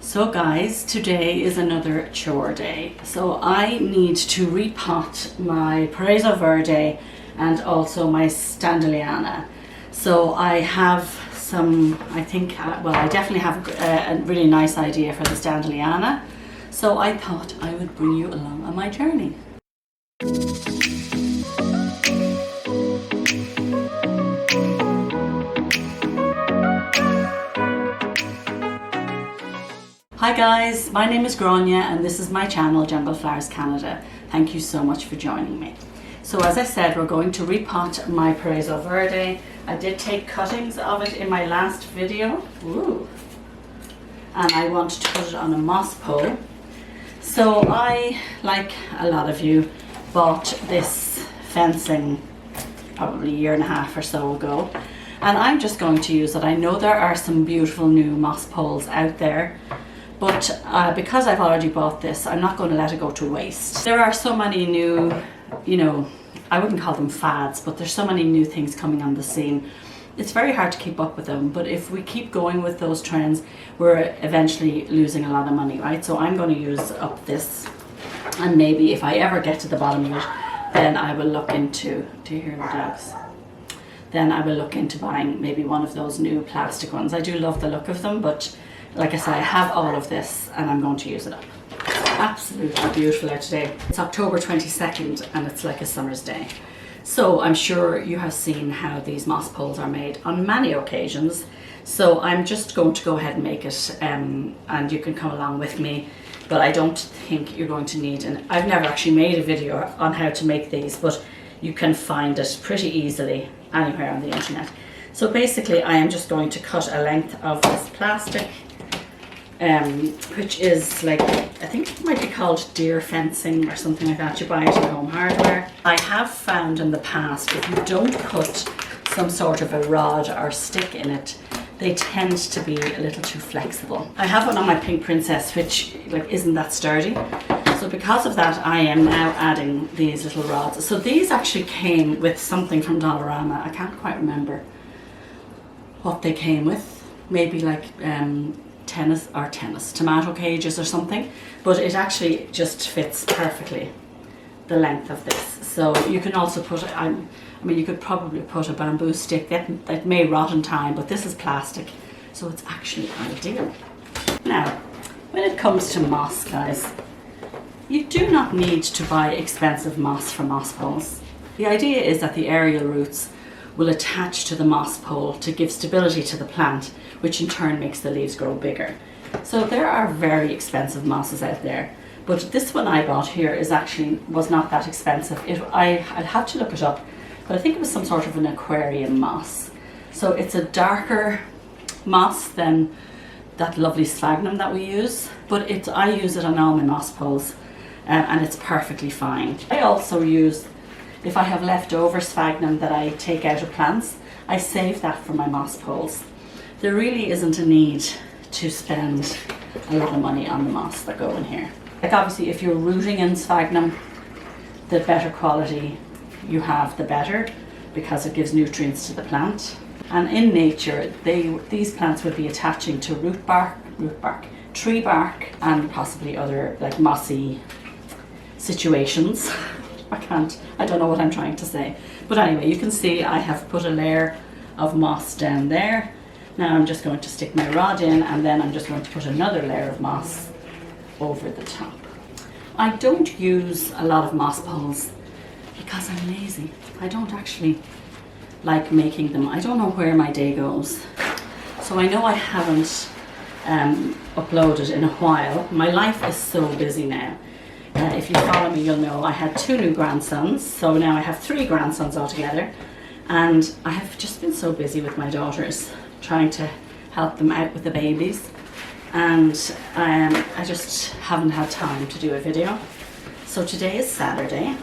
So guys, today is another chore day. So I need to repot my Pereza Verde and also my Standaliana. So I have some, I definitely have a really nice idea for the Standaliana. So I thought I would bring you along on my journey. Hi guys, my name is Grania and this is my channel Jungle Flowers Canada. Thank you so much for joining me. So as I said, we're going to repot my Pereza Verde. I did take cuttings of it in my last video. Ooh. And I want to put it on a moss pole. So I, like a lot of you, bought this fencing probably a year and a half or so ago. And I'm just going to use it. I know there are some beautiful new moss poles out there. But because I've already bought this, I'm not going to let it go to waste. There are so many new, I wouldn't call them fads, but there's so many new things coming on the scene. It's very hard to keep up with them, but if we keep going with those trends, we're eventually losing a lot of money, right? So I'm going to use up this, and maybe if I ever get to the bottom of it, then I will look into, do you hear the dogs? Then I will look into buying maybe one of those new plastic ones. I do love the look of them, but like I said, I have all of this and I'm going to use it up. It's absolutely beautiful out today. It's October 22nd and it's like a summer's day. So I'm sure you have seen how these moss poles are made on many occasions. So I'm just going to go ahead and make it and you can come along with me. But I don't think you're going to need, and I've never actually made a video on how to make these, but you can find it pretty easily anywhere on the internet. So basically I am just going to cut a length of this plastic, which is like, I think it might be called deer fencing or something like that. You buy it in Home Hardware. I have found in the past, if you don't put some sort of a rod or stick in it, they tend to be a little too flexible. I have one on my Pink Princess, which isn't that sturdy. So because of that, I am now adding these little rods. So these actually came with something from Standaliana. I can't quite remember what they came with. Maybe like tomato cages or something, but it actually just fits perfectly the length of this. So you can also put, you could probably put a bamboo stick that may rot in time, but this is plastic, so it's actually ideal. Now, when it comes to moss, guys, you do not need to buy expensive moss for moss poles. The idea is that the aerial roots will attach to the moss pole to give stability to the plant, which in turn makes the leaves grow bigger. So there are very expensive mosses out there, but this one I bought here was not that expensive. I'd have to look it up, but I think it was some sort of an aquarium moss. So it's a darker moss than that lovely sphagnum that we use, but I use it on all my moss poles and it's perfectly fine. I also use, if I have leftover sphagnum that I take out of plants, I save that for my moss poles. There really isn't a need to spend a lot of money on the moss that go in here. Like obviously if you're rooting in sphagnum, the better quality you have, the better, because it gives nutrients to the plant. And in nature, these plants would be attaching to tree bark, and possibly other like mossy situations. I don't know what I'm trying to say. But anyway, you can see I have put a layer of moss down there. Now I'm just going to stick my rod in, and then I'm just going to put another layer of moss over the top. I don't use a lot of moss poles because I'm lazy. I don't actually like making them. I don't know where my day goes. So I know I haven't uploaded in a while. My life is so busy now. If you follow me, you'll know I had 2 new grandsons, so now I have 3 grandsons altogether, and I have just been so busy with my daughters, trying to help them out with the babies, and I just haven't had time to do a video. So today is Saturday.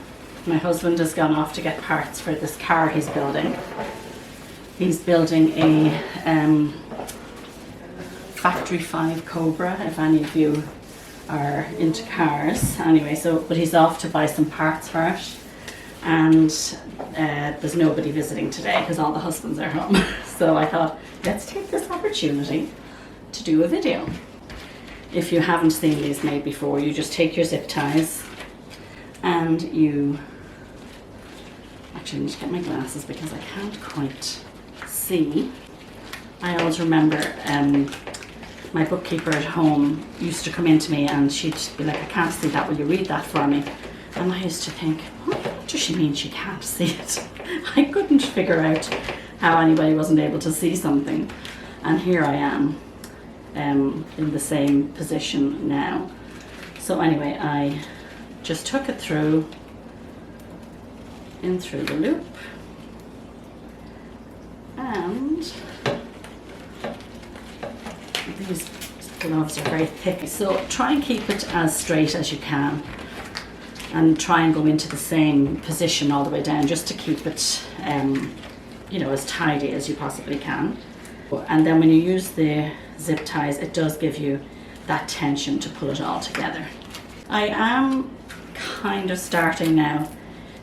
My husband has gone off to get parts for this car he's building. He's building a Factory 5 Cobra, if any of you are into cars. Anyway, but he's off to buy some parts for it, and there's nobody visiting today because all the husbands are home. So I thought, let's take this opportunity to do a video. if you haven't seen these made before, you just take your zip ties and you, actually I need to get my glasses because I can't quite see. I always remember my bookkeeper at home used to come into me and she'd be like, I can't see that, will you read that for me? And I used to think, what does she mean she can't see it? I couldn't figure out how anybody wasn't able to see something. And here I am in the same position now. So anyway, I just took it through, in through the loop, and these gloves are very thick. So try and keep it as straight as you can and try and go into the same position all the way down just to keep it you know, as tidy as you possibly can. And then when you use the zip ties, it does give you that tension to pull it all together. I am kind of starting now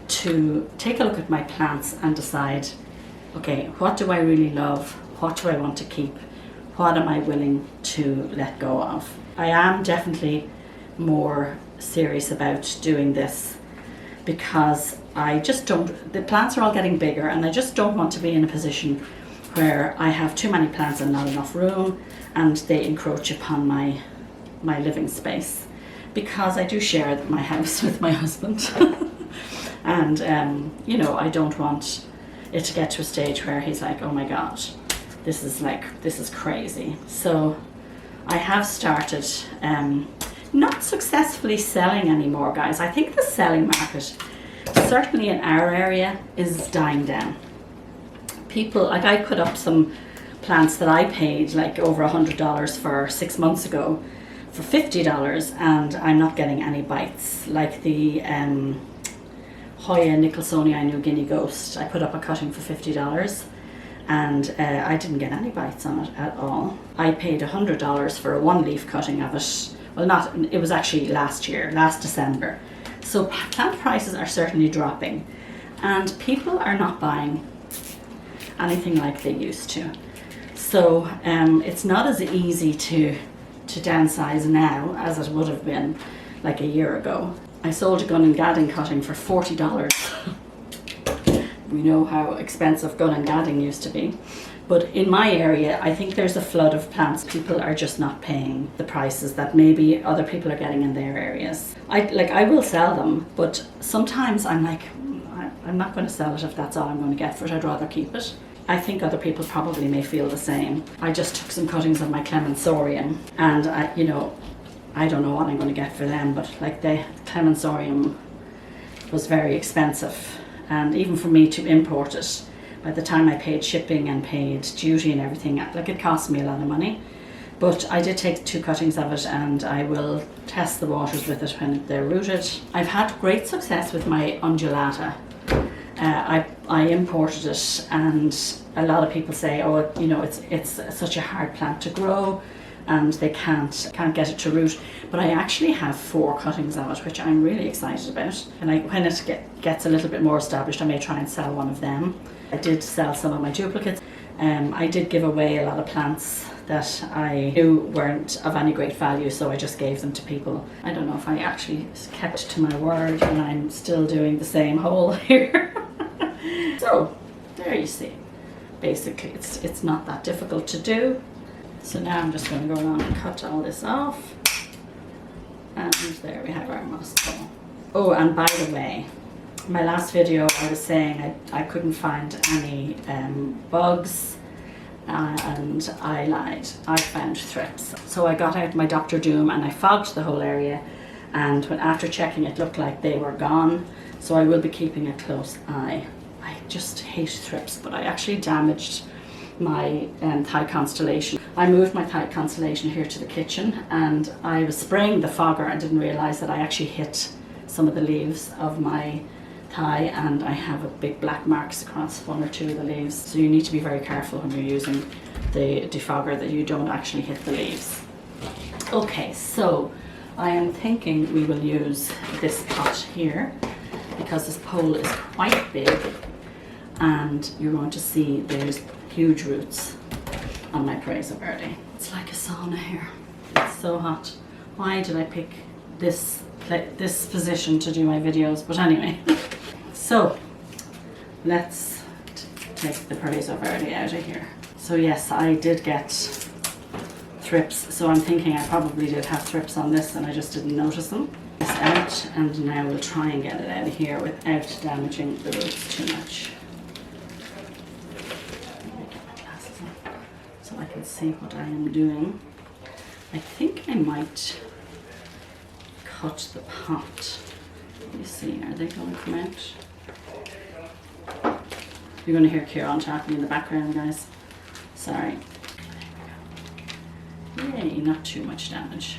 to take a look at my plants and decide, okay, what do I really love? What do I want to keep? What am I willing to let go of? I am definitely more serious about doing this because I just don't, the plants are all getting bigger and I just don't want to be in a position where I have too many plants and not enough room and they encroach upon my living space, because I do share my house with my husband and you know, I don't want it to get to a stage where he's like, oh my god, this is crazy. So I have started not successfully selling anymore, guys. I think the selling market, certainly in our area, is dying down. People, like I put up some plants that I paid like over $100 for 6 months ago for $50, and I'm not getting any bites. Like the Hoya Nicholsonia New Guinea Ghost, I put up a cutting for $50 and I didn't get any bites on it at all. I paid $100 for a 1-leaf cutting of it. Well, it was actually last December. So plant prices are certainly dropping and people are not buying anything like they used to. So it's not as easy to downsize now as it would have been like a year ago. I sold a gun and gadding cutting for $40. We know how expensive gun and gadding used to be. But in my area, I think there's a flood of plants. People are just not paying the prices that maybe other people are getting in their areas. I will sell them, but sometimes I'm like, I'm not going to sell it if that's all I'm going to get for it. I'd rather keep it. I think other people probably may feel the same. I just took some cuttings of my Clemensorium and I don't know what I'm going to get for them, but like the Clemensorium was very expensive, and even for me to import it, by the time I paid shipping and paid duty and everything, like it cost me a lot of money. But I did take 2 cuttings of it and I will test the waters with it when they're rooted. I've had great success with my undulata. I imported it and a lot of people say, oh, you know, it's such a hard plant to grow and they can't get it to root. But I actually have 4 cuttings of it, which I'm really excited about. And when it gets a little bit more established, I may try and sell one of them. I did sell some of my duplicates. I did give away a lot of plants that I knew weren't of any great value, so I just gave them to people. I don't know if I actually kept to my word and I'm still doing the same hole here. So there you see, basically it's not that difficult to do. So now I'm just going to go along and cut all this off, and there we have our moss ball. Oh, and by the way, my last video I was saying I couldn't find any bugs, and I lied. I found thrips. So I got out my Dr. Doom and I fogged the whole area, and after checking it looked like they were gone. So I will be keeping a close eye. I just hate thrips, but I actually damaged my Thai Constellation. I moved my Thai Constellation here to the kitchen and I was spraying the fogger and didn't realise that I actually hit some of the leaves of my Thai, and I have a big black marks across 1 or 2 of the leaves. So you need to be very careful when you're using the defogger that you don't actually hit the leaves. Okay, so I am thinking we will use this pot here because this pole is quite big and you're going to see there's huge roots on my Pereza Verde. It's like a sauna here. It's so hot. Why did I pick this position to do my videos? But anyway, so let's take the Pereza Verde out of here. So yes, I did get thrips, so I'm thinking I probably did have thrips on this and I just didn't notice them. This out, and now we'll try and get it out of here without damaging the roots too much. Let me get my glasses on so I can see what I am doing. I think I might cut the pot. Let me see, are they going to come out? You're going to hear Kieran talking in the background, guys. Sorry. Yay, not too much damage.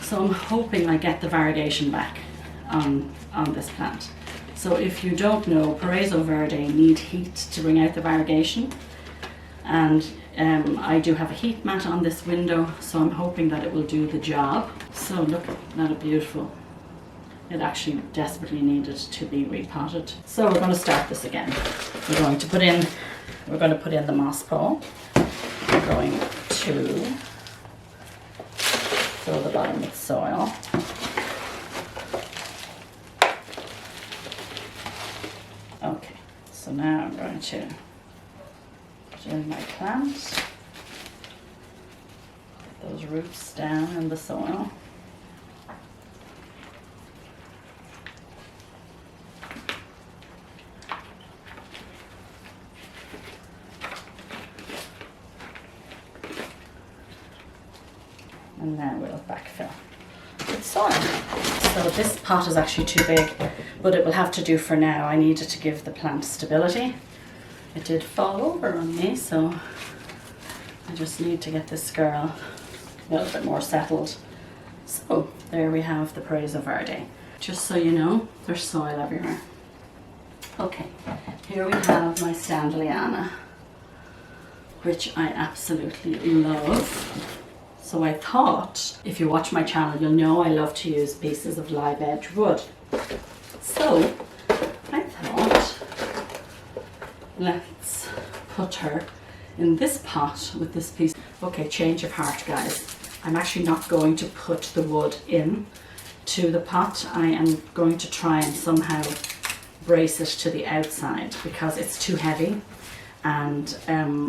So I'm hoping I get the variegation back on this plant. So if you don't know, Pereza Verde need heat to bring out the variegation. And I do have a heat mat on this window, so I'm hoping that it will do the job. So look, not a beautiful. It actually desperately needed to be repotted. So we're going to start this again. We're going to put in the moss pole. We're going to fill the bottom with soil. Okay, so now I'm going to put in my plant. Put those roots down in the soil. And then we'll backfill with soil. So this pot is actually too big, but it will have to do for now. I needed to give the plant stability. It did fall over on me, so I just need to get this girl a little bit more settled. So there we have the Pereza Verde. Just so you know, there's soil everywhere. Okay, here we have my Standaliana, which I absolutely love. So I thought, if you watch my channel, you'll know I love to use pieces of live edge wood. So I thought, let's put her in this pot with this piece. Okay, change of heart, guys. I'm actually not going to put the wood in to the pot. I am going to try and somehow brace it to the outside because it's too heavy, and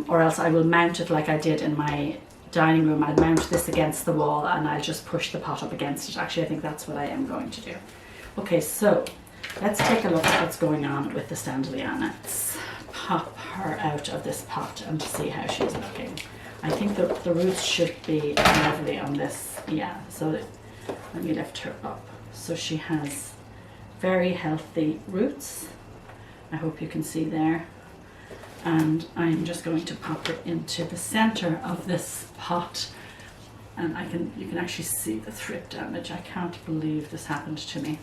or else I will mount it like I did in my dining room. I'll mount this against the wall and I'll just push the pot up against it. Actually, I think that's what I am going to do. Okay, so let's take a look at what's going on with the Standaliana. Let's pop her out of this pot and see how she's looking. I think the roots should be lovely on this. Yeah, so let me lift her up. So she has very healthy roots. I hope you can see there. And I'm just going to pop it into the center of this pot, and you can actually see the thrip damage. I can't believe this happened to me,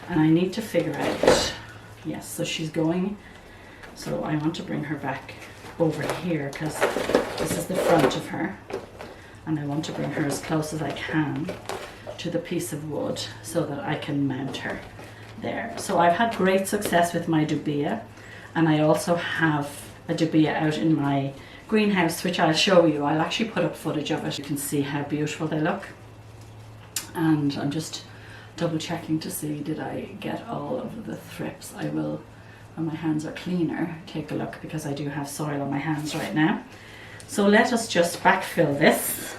and I need to figure out. Yes, so she's going, so I want to bring her back over here because this is the front of her, and I want to bring her as close as I can to the piece of wood so that I can mount her there. So I've had great success with my dubia, and I also have a dubia out in my greenhouse, which I'll show you. I'll actually put up footage of it. You can see how beautiful they look. And I'm just double checking to see, did I get all of the thrips? I will, when my hands are cleaner, take a look because I do have soil on my hands right now. So let us just backfill this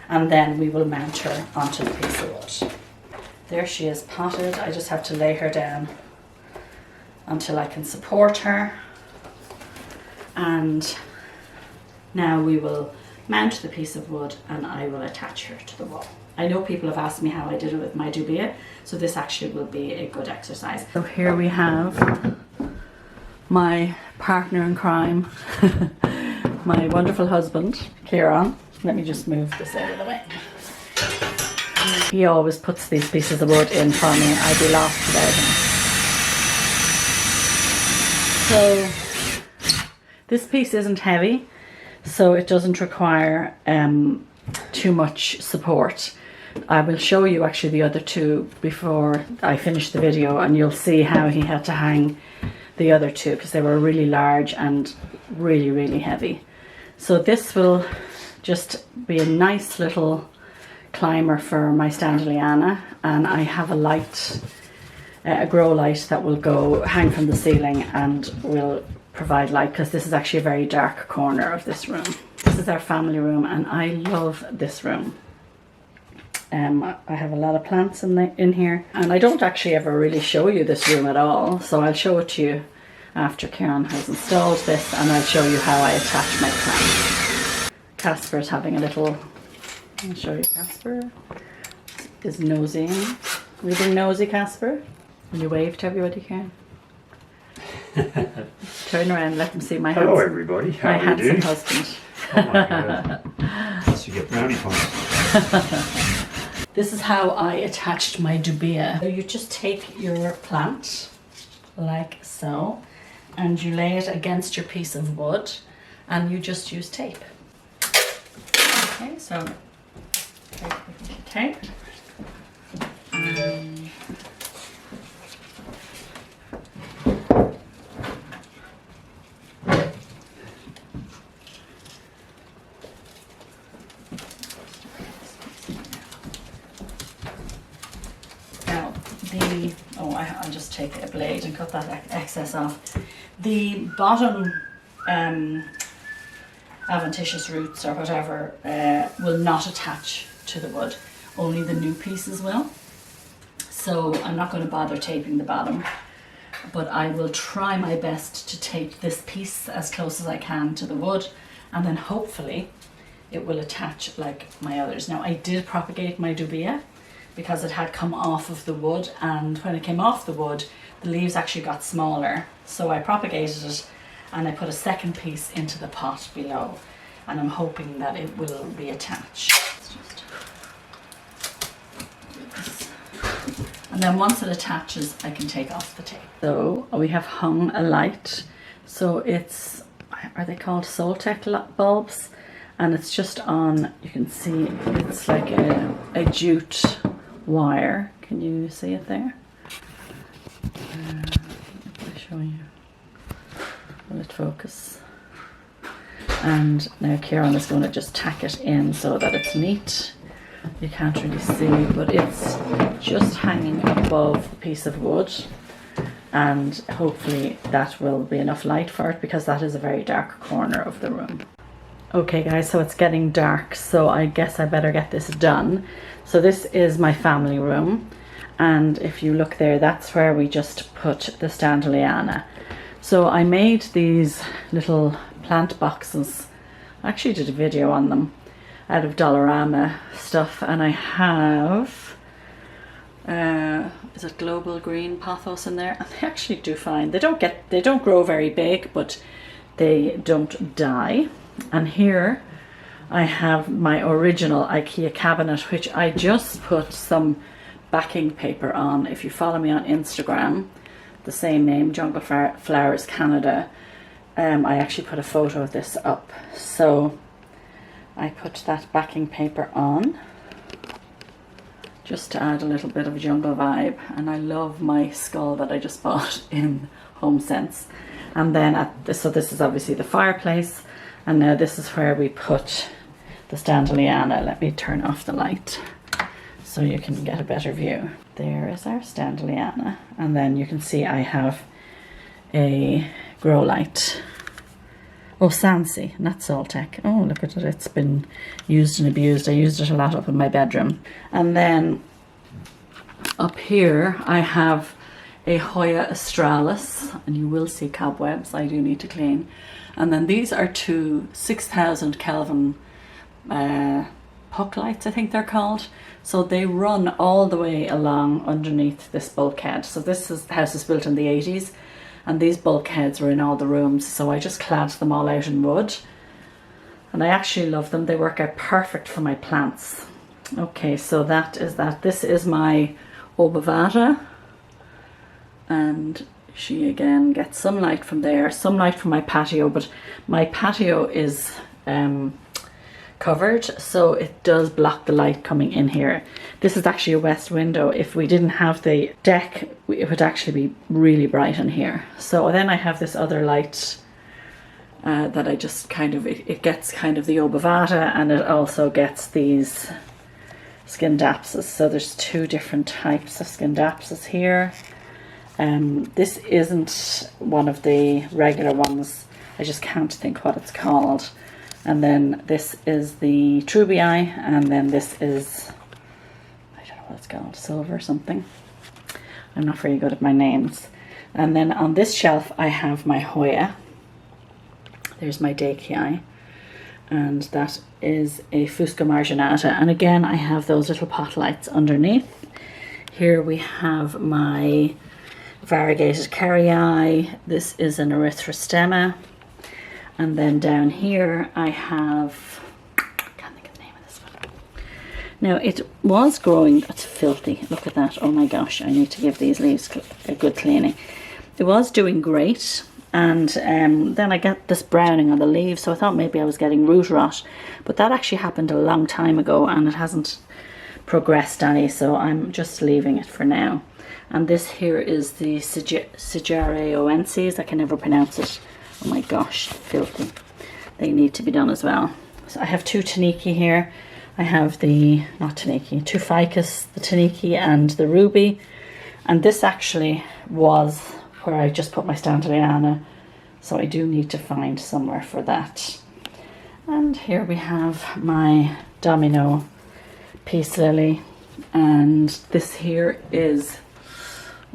and then we will mount her onto the piece of wood. There she is potted. I just have to lay her down until I can support her. And now we will mount the piece of wood and I will attach her to the wall. I know people have asked me how I did it with my dubia, so this actually will be a good exercise. So here we have my partner in crime, my wonderful husband, Kieran. Let me just move this out of the way. He always puts these pieces of wood in for me. I'd be lost without him. So this piece isn't heavy, so it doesn't require too much support. I will show you actually the other two before I finish the video, and you'll see how he had to hang the other two because they were really large and really, really heavy. So this will just be a nice little climber for my Standaliana. And I have a light, a grow light that will go hang from the ceiling and will provide light, because this is actually a very dark corner of this room. This is our family room and I love this room. I have a lot of plants in here, and I don't actually ever really show you this room at all, so I'll show it to you after Kieran has installed this, and I'll show you how I attach my plants. Casper's having a little, I'll show you. Casper is nosying. Are you being nosy, Casper? Will you wave to everybody, Kieran? Turn around, let them see my handsome, hello everybody, how my are you doing? husband. Oh my god, plus you get brownie points. This is how I attached my dubia. So you just take your plant like so, and you lay it against your piece of wood, and you just use tape. Okay, so tape. I'll just take a blade and cut that excess off. The bottom adventitious roots or whatever will not attach to the wood, only the new pieces will. So I'm not going to bother taping the bottom, but I will try my best to tape this piece as close as I can to the wood, and then hopefully it will attach like my others. Now I did propagate my dubia because it had come off of the wood, and when it came off the wood the leaves actually got smaller, so I propagated it and I put a second piece into the pot below, and I'm hoping that it will be attached. Let's just do this. And then once it attaches I can take off the tape. So we have hung a light, so it's, are they called Soltech bulbs? And it's just on, you can see it's like a jute wire. Can you see it there? I'll show you. Will it focus? And now Kieran is going to just tack it in so that it's neat. You can't really see, but it's just hanging above the piece of wood, and hopefully that will be enough light for it, because that is a very dark corner of the room. Okay guys, so it's getting dark, so I guess I better get this done. So this is my family room, and if you look there, that's where we just put the Standaliana. So I made these little plant boxes. I actually did a video on them out of Dollarama stuff, and I have is it Global Green Pothos in there, and they actually do fine. They don't grow very big, but they don't die. And here I have my original IKEA cabinet, which I just put some backing paper on. If you follow me on Instagram, the same name, Jungle Flowers Canada, I actually put a photo of this up. So I put that backing paper on just to add a little bit of jungle vibe, and I love my skull that I just bought in HomeSense. And then so this is obviously the fireplace, and now this is where we put the Standaliana. Let me turn off the light so you can get a better view. There is our Standaliana, and then you can see I have a grow light. Oh, Sansi, not Soltech. Oh, look at it, it's been used and abused. I used it a lot up in my bedroom. And then up here I have a Hoya Australis, and you will see cobwebs I do need to clean. And then these are two 6000 Kelvin puck lights, I think they're called. So they run all the way along underneath this bulkhead. So this house is built in the 80s, and these bulkheads were in all the rooms, so I just clad them all out in wood, and I actually love them. They work out perfect for my plants. Okay, so that is that. This is my Obavata, and she again gets some light from there, some light from my patio, but my patio is covered, so it does block the light coming in here. This is actually a west window. If we didn't have the deck, it would actually be really bright in here. So then I have this other light that I just kind of, it gets kind of the obovata, and it also gets these Scindapsus. So there's two different types of Scindapsus here. This isn't one of the regular ones. I just can't think what it's called. And then this is the Trubii, and then this is, I don't know what it's called, silver something. I'm not very good at my names. And then on this shelf I have my Hoya. There's my Dakii, and that is a Fusca marginata. And again, I have those little pot lights underneath. Here we have my variegated Kerrii. This is an Erythrostema. And then down here I have, I can't think of the name of this one. Now it was growing, it's filthy, look at that, oh my gosh, I need to give these leaves a good cleaning. It was doing great, and then I got this browning on the leaves, so I thought maybe I was getting root rot, but that actually happened a long time ago and it hasn't progressed any, so I'm just leaving it for now. And this here is the Sigiareoenses, I can never pronounce it. Oh my gosh, filthy. They need to be done as well. So I have two Taniki here. I have the, not Taniki, two Ficus, the Taniki and the Ruby. And this actually was where I just put my Standaliana. So I do need to find somewhere for that. And here we have my Domino Peace Lily. And this here is,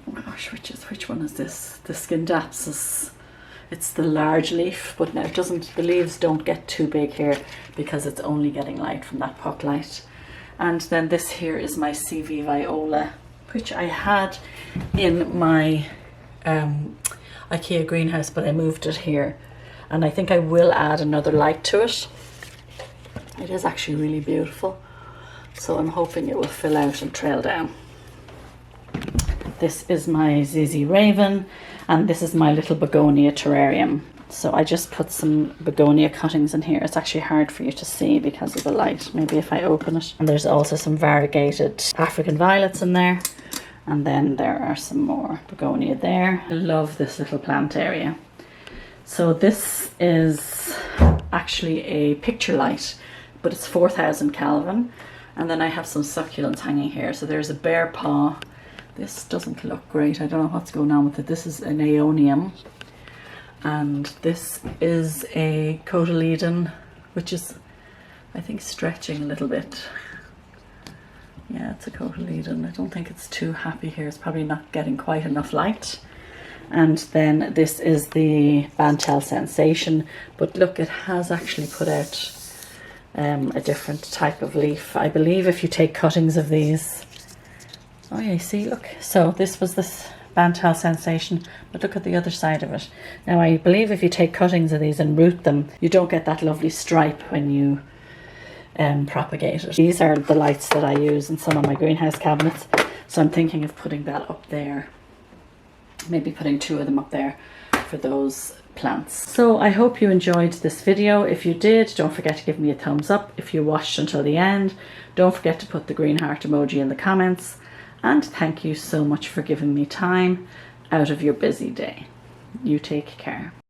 oh gosh, which one is this? The Scindapsus. It's the large leaf, but now it doesn't, the leaves don't get too big here because it's only getting light from that puck light. And then this here is my CV Viola, which I had in my IKEA greenhouse, but I moved it here. And I think I will add another light to it. It is actually really beautiful. So I'm hoping it will fill out and trail down. This is my ZZ Raven, and this is my little begonia terrarium. So I just put some begonia cuttings in here. It's actually hard for you to see because of the light. Maybe if I open it. And there's also some variegated African violets in there. And then there are some more begonia there. I love this little plant area. So this is actually a picture light, but it's 4000 Kelvin. And then I have some succulents hanging here. So there's a bear paw. This doesn't look great. I don't know what's going on with it. This is an Aeonium. And this is a Cotyledon, which is, I think, stretching a little bit. Yeah, it's a Cotyledon. I don't think it's too happy here. It's probably not getting quite enough light. And then this is the Bantel Sensation. But look, it has actually put out a different type of leaf. I believe if you take cuttings of these, oh yeah, see, look. So this was this Bantel Sensation, but look at the other side of it. Now I believe if you take cuttings of these and root them, you don't get that lovely stripe when you propagate it. These are the lights that I use in some of my greenhouse cabinets, so I'm thinking of putting that up there. Maybe putting two of them up there for those plants. So I hope you enjoyed this video. If you did, don't forget to give me a thumbs up. If you watched until the end, don't forget to put the green heart emoji in the comments. And thank you so much for giving me time out of your busy day. You take care.